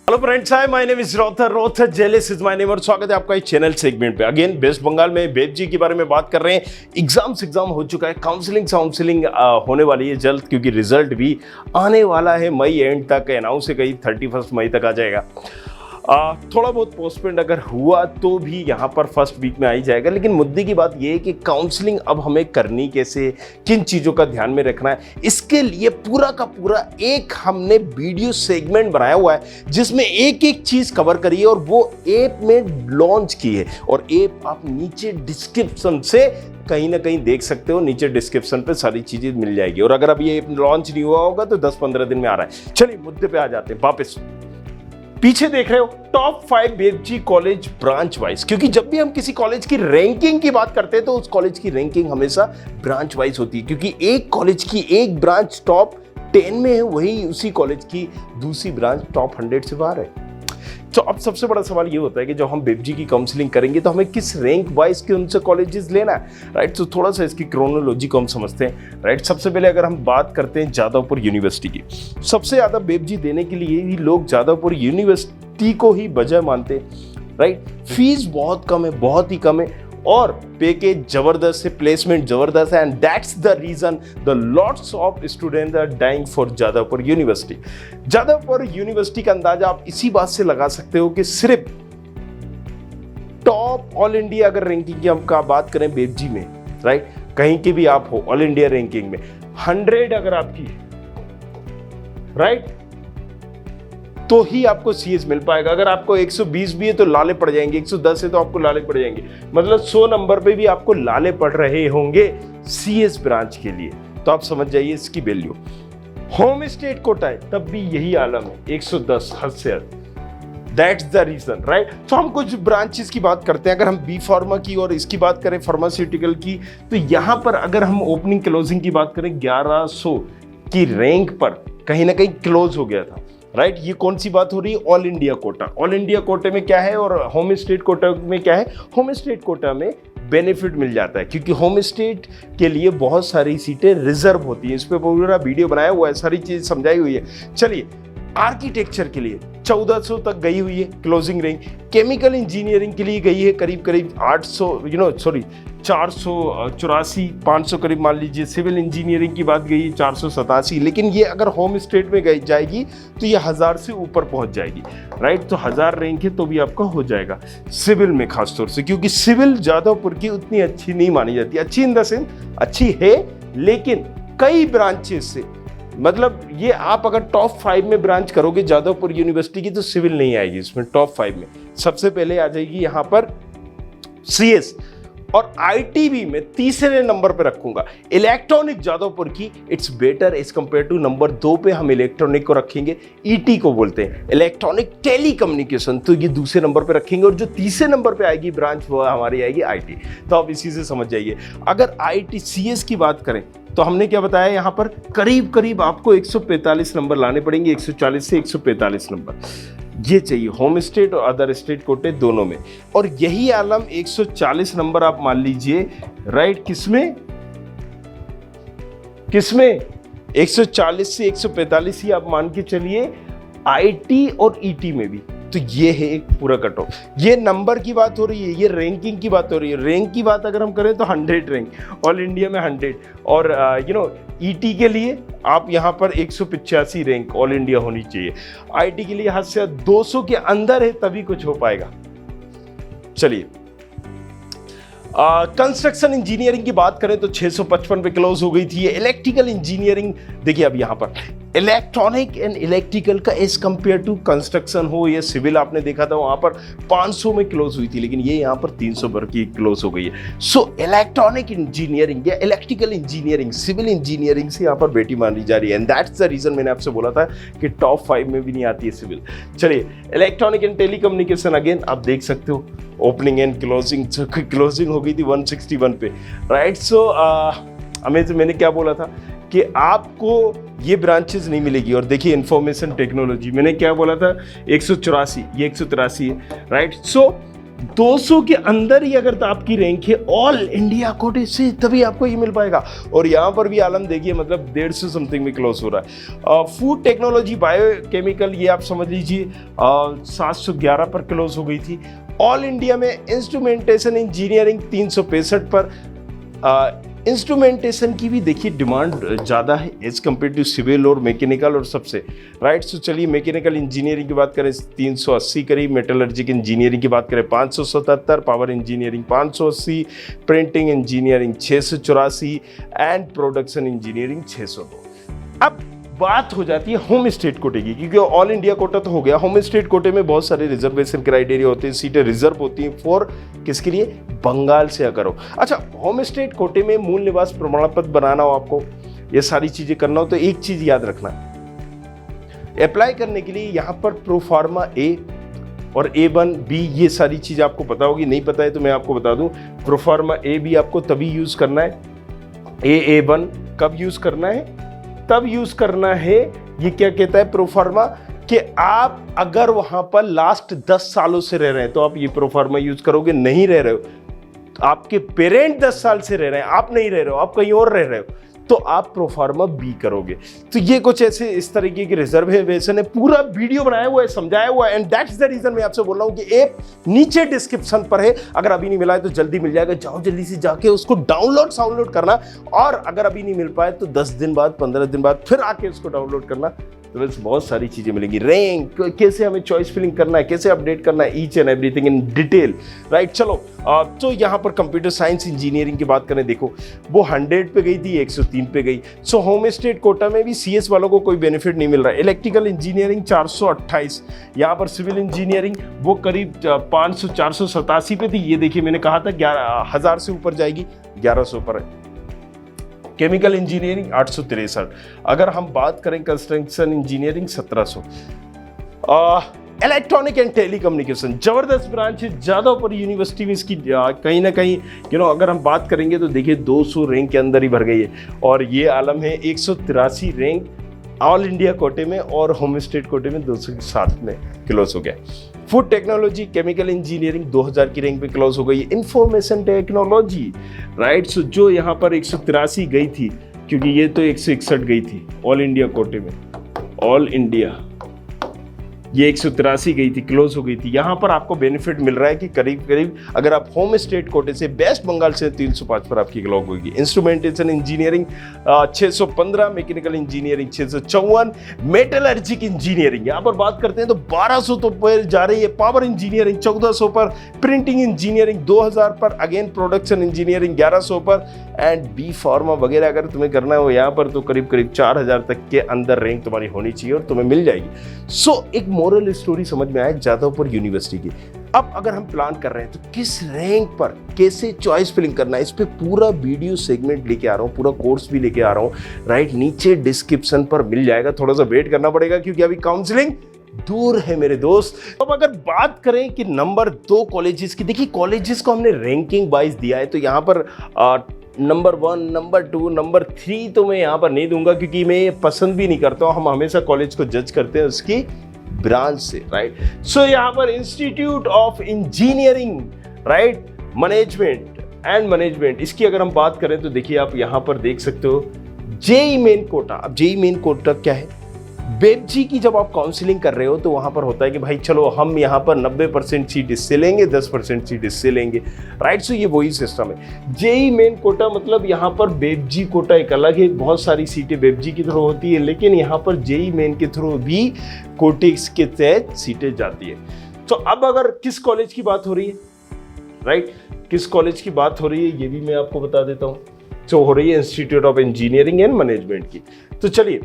Hello friends, hi my name is रोथर जेलिस is my name और स्वागत है आपका इस चैनल सेगमेंट पे। अगेन वेस्ट बंगाल में बेब जी के बारे में बात कर रहे हैं। एग्जाम हो चुका है, काउंसलिंग होने वाली है जल्द, क्योंकि रिजल्ट भी आने वाला है मई एंड तक। अनाउंस है कहीं 31 मई तक आ जाएगा। थोड़ा बहुत पोस्टपोन्ड अगर हुआ तो भी यहाँ पर फर्स्ट वीक में आ ही जाएगा। लेकिन मुद्दे की बात यह है कि काउंसलिंग अब हमें करनी कैसे, किन चीज़ों का ध्यान में रखना है, इसके लिए पूरा का पूरा एक हमने वीडियो सेगमेंट बनाया हुआ है जिसमें एक एक चीज़ कवर करी है और वो ऐप में लॉन्च की है। और ऐप आप नीचे डिस्क्रिप्शन से कहीं ना कहीं देख सकते हो, नीचे डिस्क्रिप्शन पे सारी चीज़ें मिल जाएगी। और अगर अभी ये लॉन्च नहीं हुआ होगा तो 10-15 दिन में आ रहा है। चलिए मुद्दे पे आ जाते हैं वापस। पीछे देख रहे हो टॉप 5 बेबजी कॉलेज ब्रांच वाइज, क्योंकि जब भी हम किसी कॉलेज की रैंकिंग की बात करते हैं तो उस कॉलेज की रैंकिंग हमेशा ब्रांच वाइज होती है, क्योंकि एक कॉलेज की एक ब्रांच टॉप 10 में है, वही उसी कॉलेज की दूसरी ब्रांच टॉप 100 से बाहर है। तो अब सबसे बड़ा सवाल ये होता है कि जब हम बेबजी की काउंसलिंग करेंगे तो हमें किस रैंक वाइज के उनसे कॉलेजेस लेना है, राइट। तो थोड़ा सा इसकी क्रोनोलॉजी को हम समझते हैं, राइट। सबसे पहले अगर हम बात करते हैं जादवपुर यूनिवर्सिटी की, सबसे ज़्यादा बेबजी देने के लिए ही लोग जादवपुर यूनिवर्सिटी को ही वजह मानते हैं, राइट। फीस बहुत कम है, बहुत ही कम है, और पैकेज जबरदस्त है, प्लेसमेंट जबरदस्त है, and that's the reason the lots of student are dying for Jadavpur university. Jadavpur university का अंदाजा आप इसी बात से लगा सकते हो कि सिर्फ टॉप ऑल इंडिया अगर रैंकिंग की हम बात करें बेबजी में, राइट, कहीं की भी आप हो ऑल इंडिया रैंकिंग में 100 अगर आपकी, राइट, तो ही आपको सीएस मिल पाएगा। अगर आपको 120 भी है तो लाले पड़ जाएंगे, 110 है तो आपको लाले पड़ जाएंगे, मतलब 100 नंबर पे भी आपको लाले पड़ रहे होंगे सीएस ब्रांच के लिए। तो आप समझ जाइए इसकी वैल्यू। होम स्टेट कोटा है तब भी यही आलम है, 110 हद से हद। That's the reason, right. तो हम कुछ ब्रांचेस की बात करते हैं। अगर हम बी फार्मा की और इसकी बात करें फार्मास्यूटिकल की, तो यहाँ पर अगर हम ओपनिंग क्लोजिंग की बात करें 1100 की रैंक पर कहीं ना कहीं क्लोज हो गया था, राइट। ये कौन सी बात हो रही है? All India quota. All India कोटे में क्या है और होम स्टेट कोटा में क्या है? होम स्टेट कोटा में बेनिफिट मिल जाता है, क्योंकि होम स्टेट के लिए बहुत सारी सीटें रिजर्व होती हैं। इस पर पूरा वीडियो बनाया हुआ है, सारी चीज़ समझाई हुई है। चलिए, आर्किटेक्चर के लिए 1400 तक गई हुई है क्लोजिंग रैंक। केमिकल इंजीनियरिंग के लिए गई है करीब 484, 500 करीब मान लीजिए। सिविल इंजीनियरिंग की बात गई 487, लेकिन ये अगर होम स्टेट में गई जाएगी तो ये 1000 से ऊपर पहुंच जाएगी, राइट। तो 1000 रैंक है तो भी आपका हो जाएगा सिविल में, खासतौर से क्योंकि सिविल जादवपुर की उतनी अच्छी नहीं मानी जाती। अच्छी इन द सेंस अच्छी है, लेकिन कई ब्रांचेस से, मतलब ये आप अगर टॉप 5 में ब्रांच करोगे जादवपुर यूनिवर्सिटी की तो सिविल नहीं आएगी इसमें। टॉप 5 में सबसे पहले आ जाएगी यहाँ पर सीएस, और आईटीबी में तीसरे नंबर पे रखूंगा इलेक्ट्रॉनिक जादवपुर की। It's better as compare to number 2 पे हम इलेक्ट्रॉनिक को रखेंगे। ईटी को बोलते हैं इलेक्ट्रॉनिक टेलीकम्युनिकेशन, तो ये दूसरे नंबर पे रखेंगे। और जो तीसरे नंबर पे आएगी ब्रांच वो हमारी आएगी आईटी। तो आप इसी से समझ जाइए। अगर आईटी सीएस की बात करें तो हमने क्या बताया, यहाँ पर करीब आपको 145 नंबर लाने पड़ेंगे, 140 से 145 नंबर ये चाहिए होम स्टेट और अदर स्टेट कोटे दोनों में। और यही आलम 140 नंबर आप मान लीजिए, राइट, किसमें 140 से 145 ही आप मान के चलिए आईटी और ईटी में भी। तो ये है एक पूरा कट ऑफ। ये नंबर की बात हो रही है, ये रैंकिंग की बात हो रही है। रैंक की बात अगर हम करें तो 100 रैंक ऑल इंडिया में 100, और ईटी के लिए आप यहाँ पर 185 रैंक ऑल इंडिया होनी चाहिए। आईटी के लिए हद से 200 के अंदर है तभी कुछ हो पाएगा। चलिए, कंस्ट्रक्शन इंजीनियरिंग की बात करें तो 655 पे क्लोज हो गई थी। इलेक्ट्रिकल इंजीनियरिंग देखिए, अब यहाँ पर इलेक्ट्रॉनिक एंड इलेक्ट्रिकल का एज कंपेयर टू कंस्ट्रक्शन हो या सिविल, आपने देखा था वहाँ पर 500 में क्लोज हुई थी, लेकिन ये यहाँ पर 300 पर की क्लोज हो गई है। सो इलेक्ट्रॉनिक इंजीनियरिंग या इलेक्ट्रिकल इंजीनियरिंग, सिविल इंजीनियरिंग से यहाँ पर बेटी मानी जा रही है, एंड दैट्स द रीजन मैंने आपसे बोला था कि टॉप 5 में भी नहीं आती है सिविल। चलिए, इलेक्ट्रॉनिक एंड टेलीकम्युनिकेशन अगेन आप देख सकते हो ओपनिंग एंड क्लोजिंग हो गई थी 161 पे, राइट। सो मैंने क्या बोला था कि आपको ये ब्रांचेस नहीं मिलेगी। और देखिए इंफॉर्मेशन टेक्नोलॉजी, मैंने क्या बोला था 184, ये 183 है, राइट। सो 200 के अंदर ही अगर आपकी रैंक है ऑल इंडिया कोटे से, तभी आपको ये मिल पाएगा। और यहाँ पर भी आलम देखिए, मतलब 150 समथिंग में क्लोज हो रहा है। फूड टेक्नोलॉजी बायोकेमिकल, ये आप समझ लीजिए 711 पर क्लोज हो गई थी। ऑल इंडिया में इंस्ट्रूमेंटेशन इंजीनियरिंग 365 पर। इंस्ट्रूमेंटेशन की भी देखिए डिमांड ज़्यादा है एज कम्पेयर टू सिविल और मैकेनिकल और सबसे, राइट। सो चलिए मैकेनिकल इंजीनियरिंग की बात करें 380 करीब, मेटलर्जिक इंजीनियरिंग की बात करें 577, power engineering 580, printing engineering 684 and production engineering 602। अब बात हो जाती है होम स्टेट कोटे की, क्योंकि ऑल इंडिया कोटा तो हो गया। होम स्टेट कोटे में बहुत सारे रिजर्वेशन क्राइटेरिया होते हैं, सीटें रिजर्व होती हैं फॉर किसके लिए, बंगाल से अगर हो। अच्छा, होम स्टेट कोटे में मूल निवास प्रमाण पत्र बनाना हो आपको, ये सारी चीजें करना हो, तो एक चीज याद रखना, अप्लाई करने के लिए यहाँ पर प्रोफार्मा ए और A1 B, ये सारी चीज आपको पता होगी, नहीं पता है तो मैं आपको बता दूं, प्रोफार्मा ए भी आपको तभी यूज करना है, A1 कब यूज करना है, तब यूज करना है। ये क्या कहता है प्रोफार्मा, कि आप अगर वहां पर लास्ट 10 सालों से रह रहे हैं तो आप ये प्रोफार्मा यूज करोगे। नहीं रह रहे हो, आपके पेरेंट 10 साल से रह रहे हैं, आप नहीं रह रहे हो, आप कहीं और रह रहे हो, तो आप प्रोफार्मा बी करोगे। तो ये कुछ ऐसे इस तरीके की रिजर्वेशन है, पूरा वीडियो बनाया हुआ है, समझाया हुआ है, एंड दैट्स द रीजन मैं आपसे बोल रहा हूं कि ऐप नीचे डिस्क्रिप्शन पर है। अगर अभी नहीं मिला है तो जल्दी मिल जाएगा, जाओ जल्दी से जाके उसको डाउनलोड करना। और अगर अभी नहीं मिल पाए तो 10 दिन बाद 15 दिन बाद फिर आके उसको डाउनलोड करना, तो बस बहुत सारी चीजें मिलेंगी। रैंक कैसे हमें चॉइस फिलिंग करना है, कैसे अपडेट करना है, each and everything in detail, right. चलो तो यहाँ पर कंप्यूटर साइंस इंजीनियरिंग की बात करें, देखो वो 100 पे गई थी, 103 पे गई। सो होम स्टेट कोटा में भी CS वालों को कोई बेनिफिट नहीं मिल रहा है। इलेक्ट्रिकल इंजीनियरिंग 428, यहाँ पर सिविल इंजीनियरिंग वो करीब 487 पे थी। ये देखिए मैंने कहा था 11,000 से ऊपर जाएगी, 1100 पर है। Chemical engineering 863। अगर हम बात करें construction engineering 1700। Electronic and telecommunication जबरदस्त ब्रांच है, ज़्यादा ऊपर यूनिवर्सिटी में इसकी कहीं ना कहीं अगर हम बात करेंगे तो देखिए 200 रैंक के अंदर ही भर गई है। और ये आलम है 183 रैंक ऑल इंडिया कोटे में, और होम स्टेट कोटे में 207 में क्लोज हो गया। फूड टेक्नोलॉजी केमिकल इंजीनियरिंग 2000 की रैंक पे क्लोज हो गई। इंफॉर्मेशन टेक्नोलॉजी, राइट, सो जो यहाँ पर 183 गई थी, क्योंकि ये तो 161 गई थी ऑल इंडिया कोटे में, ऑल इंडिया ये 183 गई थी, क्लोज हो गई थी। यहाँ पर आपको बेनिफिट मिल रहा है कि करीब करीब अगर आप होम स्टेट कोटे से वेस्ट बंगाल से 305 पर आपकी क्लॉक होगी। Instrumentation engineering 615, mechanical engineering 654, metallurgic engineering यहाँ पर बात करते हैं तो 1200 तो पर जा रही है। पावर इंजीनियरिंग 1400 पर, प्रिंटिंग इंजीनियरिंग 2000 पर, अगेन प्रोडक्शन इंजीनियरिंग 1100 पर, एंड बी फार्मा वगैरह अगर तुम्हें करना हो यहाँ पर तो करीब करीब 4000 तक के अंदर रैंक तुम्हारी होनी चाहिए और तुम्हें मिल जाएगी। सो एक मोरल स्टोरी समझ में आया जादवपुर यूनिवर्सिटी की। अब अगर हम प्लान कर रहे हैं तो किस रैंक पर कैसे चॉइस फिलिंग करना है, इस पे पूरा वीडियो सेगमेंट लेके आ रहा हूँ, पूरा कोर्स भी लेके आ रहा हूँ, राइट। नीचे डिस्क्रिप्शन पर मिल जाएगा, थोड़ा सा वेट करना पड़ेगा क्योंकि अभी काउंसलिंग दूर है मेरे दोस्त। अब अगर बात करें कि नंबर 2 कॉलेजेस की, देखिए कॉलेजेस को हमने रैंकिंग वाइज दिया है, तो यहाँ पर नंबर 1, नंबर 2, नंबर 3 तो मैं यहाँ पर नहीं दूंगा क्योंकि मैं ये पसंद भी नहीं करता हूँ। हम हमेशा कॉलेज को जज करते हैं उसकी ब्रांच से, राइट। सो यहाँ पर institute of engineering, right, management and management, इसकी अगर हम बात करें तो देखिए आप यहाँ पर देख सकते हो जेई मेन कोटा। अब जेई मेन कोटा क्या है, बेबजी की जब आप काउंसलिंग कर रहे हो तो वहां पर होता है कि भाई चलो हम यहाँ पर 90% सीट इससे लेंगे, 10% सीट इससे लेंगे, राइट। सो ये वही सिस्टम है। जेई मेन कोटा मतलब यहाँ पर बेबजी कोटा एक अलग है, बहुत सारी सीटें बेबजी की थ्रू होती है, लेकिन यहाँ पर जेई मेन के थ्रू भी कोटे के तहत सीटें जाती है। तो अब अगर किस कॉलेज की बात हो रही है, राइट, किस कॉलेज की बात हो रही है ये भी मैं आपको बता देता हूँ। तो हो रही है institute of engineering and management की। तो चलिए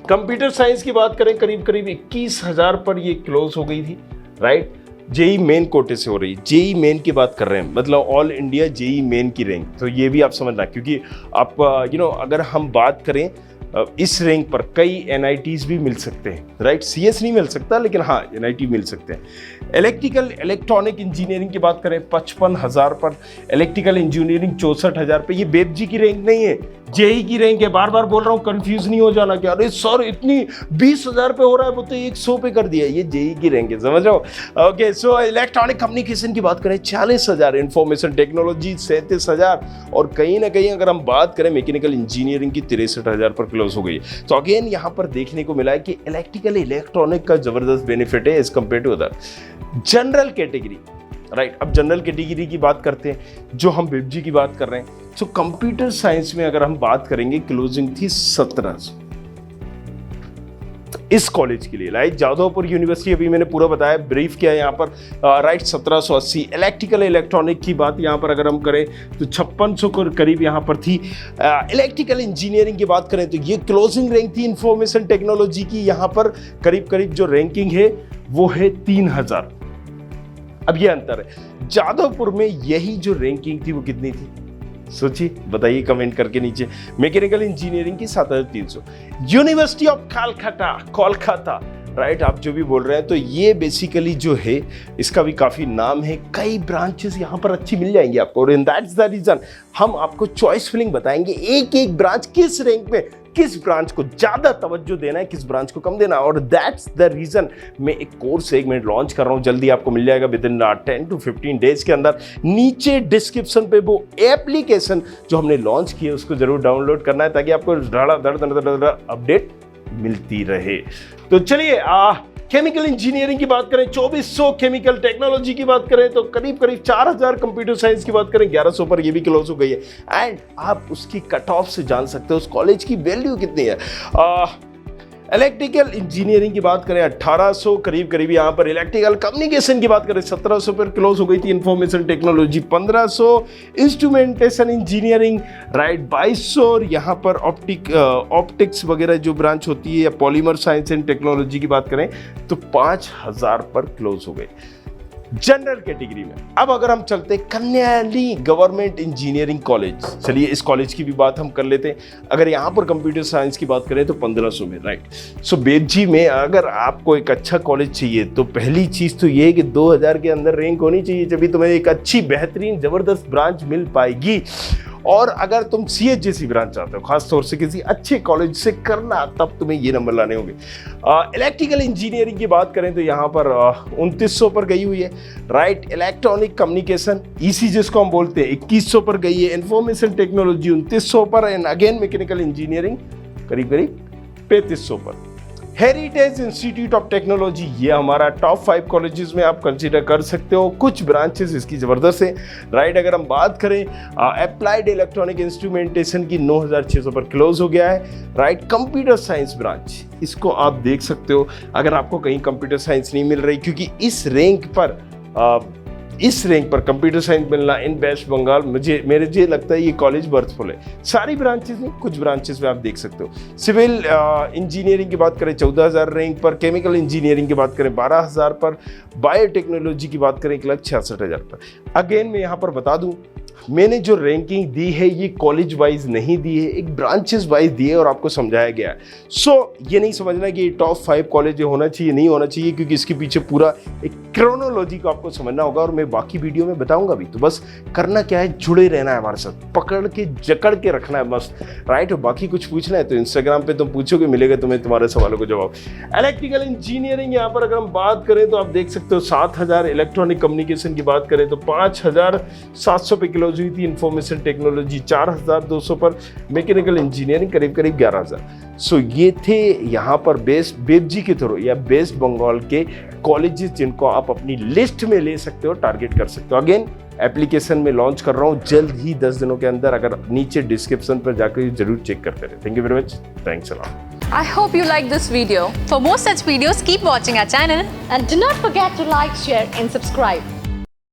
कंप्यूटर साइंस की बात करें, करीब करीब 21,000 पर ये क्लोज हो गई थी, राइट। जेई मेन कोटे से हो रही है, जेई मेन की बात कर रहे हैं, मतलब ऑल इंडिया जेई मेन की रैंक। तो ये भी आप समझना, क्योंकि आप अगर हम बात करें इस रैंक पर कई NITs भी मिल सकते हैं, राइट। CS नहीं मिल सकता, लेकिन हाँ NIT मिल सकते हैं। इलेक्ट्रिकल इलेक्ट्रॉनिक इंजीनियरिंग की बात करें 55,000 पर, इलेक्ट्रिकल इंजीनियरिंग 64,000 पे। ये बेबजी की रैंक नहीं है, JEE की रैंक है। बार बार बोल रहा हूँ, कंफ्यूज नहीं हो जाना कि अरे सर इतनी 20,000 पे हो रहा है, वो तो 100 पे कर दिया। ये JEE की रैंक है, समझ रहे हो। ओके, सो इलेक्ट्रॉनिक कम्युनिकेशन की बात करें 40,000, इंफॉर्मेशन टेक्नोलॉजी 37,000, और कहीं ना कहीं अगर हम बात करें मैकेनिकल इंजीनियरिंग की 63,000 पर क्लोज हो गई है। तो अगेन यहाँ पर देखने को मिला है कि इलेक्ट्रिकल इलेक्ट्रॉनिक का जबरदस्त बेनिफिट है as compare to other. General category, right. अब जनरल कैटेगरी की बात करते हैं, जो हम बेबजी की बात कर रहे हैं। तो कंप्यूटर साइंस में अगर हम बात करेंगे, क्लोजिंग थी 1700 इस कॉलेज के लिए, राइट। जादवपुर यूनिवर्सिटी, अभी मैंने पूरा बताया, ब्रीफ किया यहाँ पर, राइट। 1780 इलेक्ट्रिकल इलेक्ट्रॉनिक की बात यहाँ पर अगर हम करें तो 5600 के करीब यहाँ पर थी। इलेक्ट्रिकल इंजीनियरिंग की बात करें तो ये क्लोजिंग रैंक थी। इंफॉर्मेशन टेक्नोलॉजी की यहाँ पर करीब करीब जो रैंकिंग है वो है 3000। अब ये अंतर है, जादवपुर में यही जो रैंकिंग थी वो कितनी थी, सोचिए, बताइए कमेंट करके नीचे। मैकेनिकल इंजीनियरिंग की 7300। University of Kolkata, right. आप जो भी बोल रहे हैं, तो ये बेसिकली जो है इसका भी काफी नाम है, कई ब्रांचेस यहाँ पर अच्छी मिल जाएंगी आपको, और दैट्स द रीजन हम आपको चॉइस फिलिंग बताएंगे, एक एक ब्रांच किस रैंक में, किस ब्रांच को ज्यादा तवज्जो देना है, किस ब्रांच को कम देना है। और दैट्स द रीजन मैं एक कोर्स सेगमेंट लॉन्च कर रहा हूं, जल्दी आपको मिल जाएगा विद इन 10 to 15 डेज के अंदर। नीचे डिस्क्रिप्शन पे वो एप्लीकेशन जो हमने लॉन्च की है उसको जरूर डाउनलोड करना है, ताकि आपको धड़ अपडेट मिलती रहे। तो चलिए, केमिकल इंजीनियरिंग की बात करें 2400, केमिकल टेक्नोलॉजी की बात करें तो करीब करीब 4000, कंप्यूटर साइंस की बात करें 1100 पर, ये भी क्लोज हो गई है। एंड आप उसकी कट ऑफ से जान सकते हो उस कॉलेज की वैल्यू कितनी है। इलेक्ट्रिकल इंजीनियरिंग की बात करें 1800 करीब करीब यहाँ पर। इलेक्ट्रिकल कम्युनिकेशन की बात करें 1700 पर क्लोज हो गई थी। Information technology 1500, instrumentation engineering, right, 2200, और यहाँ पर ऑप्टिक्स वगैरह जो ब्रांच होती है, या पॉलीमर साइंस एंड टेक्नोलॉजी की बात करें तो 5000 पर क्लोज हो गई जनरल कैटेगरी में। अब अगर हम चलते कन्याली गवर्नमेंट इंजीनियरिंग कॉलेज, चलिए इस कॉलेज की भी बात हम कर लेते हैं। अगर यहाँ पर कंप्यूटर साइंस की बात करें तो 1500 में, राइट। सो बेबजी में अगर आपको एक अच्छा कॉलेज चाहिए तो पहली चीज तो ये है कि 2000 के अंदर रैंक होनी चाहिए, जब भी तुम्हें एक अच्छी बेहतरीन जबरदस्त ब्रांच मिल पाएगी। और अगर तुम CH जैसी ब्रांच चाहते हो, खासतौर से किसी अच्छे कॉलेज से करना, तब तुम्हें ये नंबर लाने होंगे। इलेक्ट्रिकल इंजीनियरिंग की बात करें तो यहाँ पर 2900 पर गई हुई है, राइट। इलेक्ट्रॉनिक कम्युनिकेशन EC जिसको हम बोलते हैं 2100 पर गई है। इंफॉर्मेशन टेक्नोलॉजी 2900 पर, एंड अगेन मैकेनिकल इंजीनियरिंग करीब करीब 3500 पर। हेरिटेज इंस्टीट्यूट ऑफ टेक्नोलॉजी, ये हमारा टॉप 5 कॉलेजेस में आप कंसीडर कर सकते हो। कुछ ब्रांचेस इसकी जबरदस्त है, राइट। अगर हम बात करें अप्लाइड इलेक्ट्रॉनिक इंस्ट्रूमेंटेशन की 9600 पर क्लोज हो गया है, राइट। कंप्यूटर साइंस ब्रांच, इसको आप देख सकते हो अगर आपको कहीं कंप्यूटर साइंस नहीं मिल रही, क्योंकि इस रैंक पर कंप्यूटर साइंस मिलना इन वेस्ट बंगाल मुझे लगता है ये कॉलेज बर्थफुल है। सारी ब्रांचेस नहीं, कुछ ब्रांचेस में आप देख सकते हो। सिविल इंजीनियरिंग की बात करें 14000 रैंक पर, केमिकल इंजीनियरिंग की बात करें 12000 पर, बायोटेक्नोलॉजी की बात करें 1,66,000 पर। अगेन मैं यहाँ पर बता दूँ, मैंने जो रैंकिंग दी है ये कॉलेज वाइज नहीं दी है, एक ब्रांचेस वाइज दी है और आपको समझाया गया है। सो ये नहीं समझना कि ये टॉप 5 कॉलेज होना चाहिए, नहीं होना चाहिए, क्योंकि इसके पीछे पूरा एक क्रोनोलॉजी को आपको समझना होगा, और मैं बाकी वीडियो में बताऊंगा भी। तो बस करना क्या है, जुड़े रहना है हमारे साथ, पकड़ के जकड़ के रखना है मस्त, राइट। और बाकी कुछ पूछना है तो इंस्टाग्राम पे तुम पूछोगे, मिलेगा तुम्हें तुम्हारे सवालों को जवाब। इलेक्ट्रिकल इंजीनियरिंग यहाँ पर अगर हम बात करें तो आप देख सकते हो 7000। इलेक्ट्रॉनिक कम्युनिकेशन की बात करें तो 5700 पे क्लोज हुई थी। इंफॉर्मेशन टेक्नोलॉजी 4200 पर, मैकेनिकल इंजीनियरिंग करीब करीब 11000। सो ये थे यहाँ पर बेबजी के थ्रू या वेस्ट बंगाल के कॉलेजेस जिनको आप अपनी लिस्ट में ले सकते हो, टारगेट कर सकते हो। अगेन एप्लीकेशन में लॉन्च कर रहा हूँ जल्द ही 10 दिनों के अंदर, अगर नीचे डिस्क्रिप्शन पर जाकर जरूर चेक करते रहे। Thank you very much, thanks a lot. I hope you like this video. For more such videos, keep watching our channel. And do not forget to like, share and subscribe.